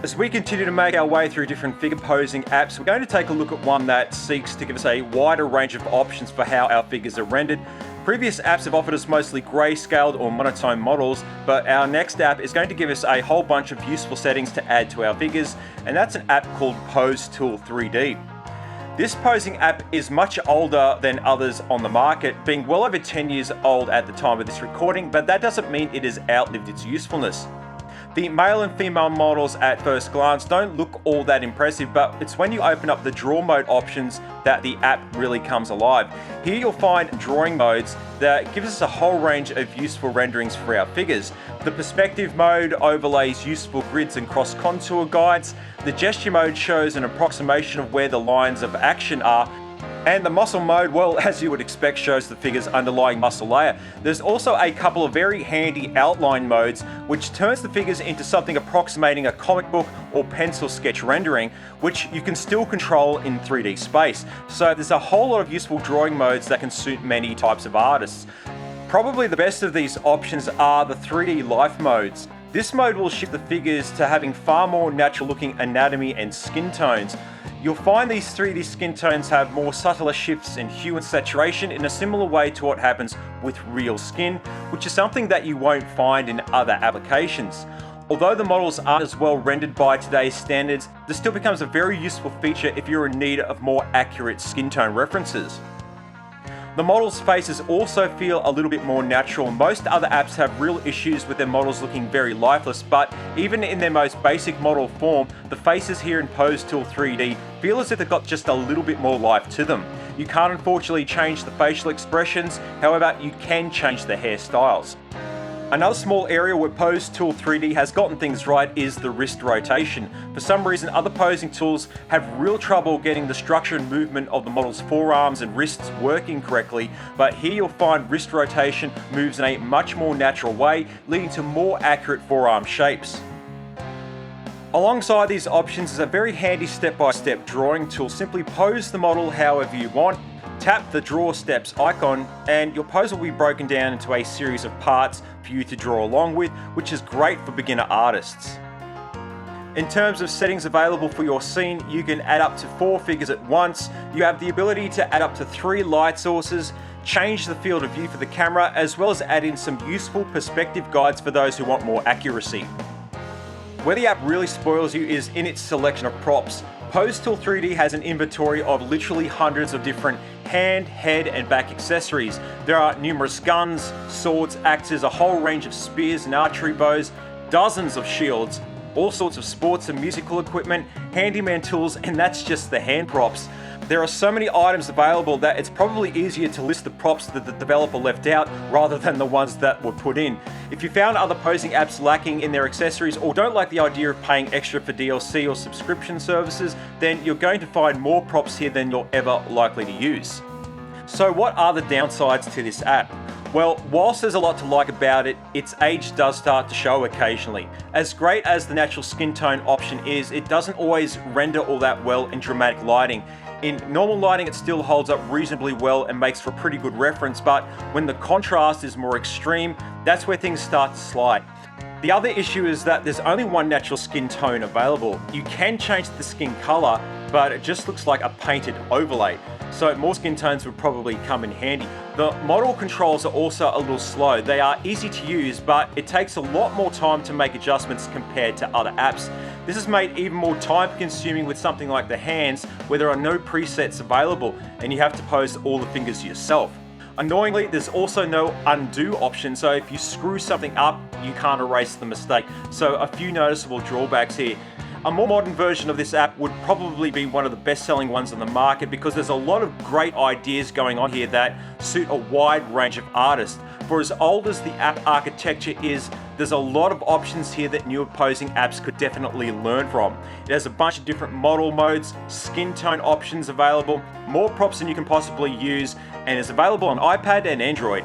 As we continue to make our way through different figure posing apps, we're going to take a look at one that seeks to give us a wider range of options for how our figures are rendered. Previous apps have offered us mostly grayscaled or monotone models, but our next app is going to give us a whole bunch of useful settings to add to our figures, and that's an app called Pose Tool 3D. This posing app is much older than others on the market, being well over 10 years old at the time of this recording, but that doesn't mean it has outlived its usefulness. The male and female models at first glance don't look all that impressive, but it's when you open up the draw mode options that the app really comes alive. Here you'll find drawing modes that gives us a whole range of useful renderings for our figures. The perspective mode overlays useful grids and cross contour guides. The gesture mode shows an approximation of where the lines of action are. And the muscle mode, well, as you would expect, shows the figure's underlying muscle layer. There's also a couple of very handy outline modes, which turns the figures into something approximating a comic book or pencil sketch rendering, which you can still control in 3D space. So there's a whole lot of useful drawing modes that can suit many types of artists. Probably the best of these options are the 3D life modes. This mode will shift the figures to having far more natural looking anatomy and skin tones. You'll find these 3D skin tones have more subtler shifts in hue and saturation in a similar way to what happens with real skin, which is something that you won't find in other applications. Although the models aren't as well rendered by today's standards, this still becomes a very useful feature if you're in need of more accurate skin tone references. The models' faces also feel a little bit more natural. Most other apps have real issues with their models looking very lifeless, but even in their most basic model form, the faces here in Pose Tool 3D feel as if they've got just a little bit more life to them. You can't unfortunately change the facial expressions, however, you can change the hairstyles. Another small area where Pose Tool 3D has gotten things right is the wrist rotation. For some reason, other posing tools have real trouble getting the structure and movement of the model's forearms and wrists working correctly, but here you'll find wrist rotation moves in a much more natural way, leading to more accurate forearm shapes. Alongside these options is a very handy step-by-step drawing tool. Simply pose the model however you want, tap the draw steps icon, and your pose will be broken down into a series of parts for you to draw along with, which is great for beginner artists. In terms of settings available for your scene, you can add up to 4 figures at once. You have the ability to add up to 3 light sources, change the field of view for the camera, as well as add in some useful perspective guides for those who want more accuracy. Where the app really spoils you is in its selection of props. Pose Tool 3D has an inventory of literally hundreds of different hand, head and back accessories. There are numerous guns, swords, axes, a whole range of spears and archery bows, dozens of shields, all sorts of sports and musical equipment, handyman tools, and that's just the hand props. There are so many items available that it's probably easier to list the props that the developer left out rather than the ones that were put in. If you found other posing apps lacking in their accessories or don't like the idea of paying extra for DLC or subscription services, then you're going to find more props here than you're ever likely to use. So what are the downsides to this app? Well, whilst there's a lot to like about it, its age does start to show occasionally. As great as the natural skin tone option is, it doesn't always render all that well in dramatic lighting. In normal lighting, it still holds up reasonably well and makes for a pretty good reference, but when the contrast is more extreme, that's where things start to slide. The other issue is that there's only one natural skin tone available. You can change the skin color, but it just looks like a painted overlay, so more skin tones would probably come in handy. The model controls are also a little slow. They are easy to use, but it takes a lot more time to make adjustments compared to other apps. This is made even more time consuming with something like the hands, where there are no presets available and you have to pose all the fingers yourself. Annoyingly, there's also no undo option, so if you screw something up, you can't erase the mistake. So a few noticeable drawbacks here. A more modern version of this app would probably be one of the best-selling ones on the market because there's a lot of great ideas going on here that suit a wide range of artists. For as old as the app architecture is, there's a lot of options here that newer posing apps could definitely learn from. It has a bunch of different model modes, skin tone options available, more props than you can possibly use, and is available on iPad and Android.